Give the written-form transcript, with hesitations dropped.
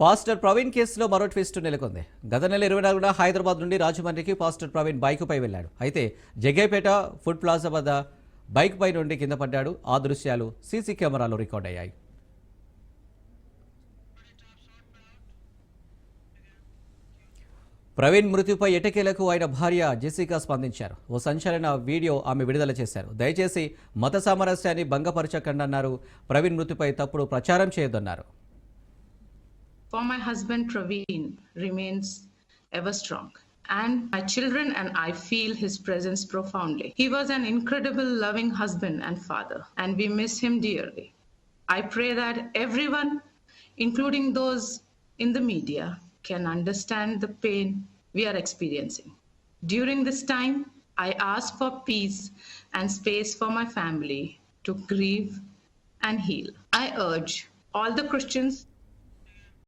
Pastor Praveen కేసులో మరో twist నెలకొంది. గత నెల 24న హైదరాబాద్ నుండి రాజమండ్రికి పాస్టర్ ప్రవీణ్ బైకుపై వెళ్లాడు. అయితే జగ్గైపేట ఫుడ్ ప్లాజా వద్ద బైక్ పై నుండి కింద పడ్డాడు. ఆ దృశ్యాలు సీసీ కెమెరాలో రికార్డ్ అయ్యాయి. ప్రవీణ్ మృతిపై ఎటకేలకు ఆయన భార్య జెసికా స్పందించారు. ఓ సంచలన వీడియో ఆమె విడుదల చేశారు. దయచేసి మత సామరస్యాన్ని భంగపరచకండన్నారు. ప్రవీణ్ మృతిపై తప్పుడు ప్రచారం చేయొద్దన్నారు. For my husband Praveen remains ever strong, and my children and I feel his presence profoundly. He was an incredible, loving husband and father, and we miss him dearly. I pray that everyone, including those in the media, can understand the pain we are experiencing. During this time, I ask for peace and space for my family to grieve and heal. I urge all the Christians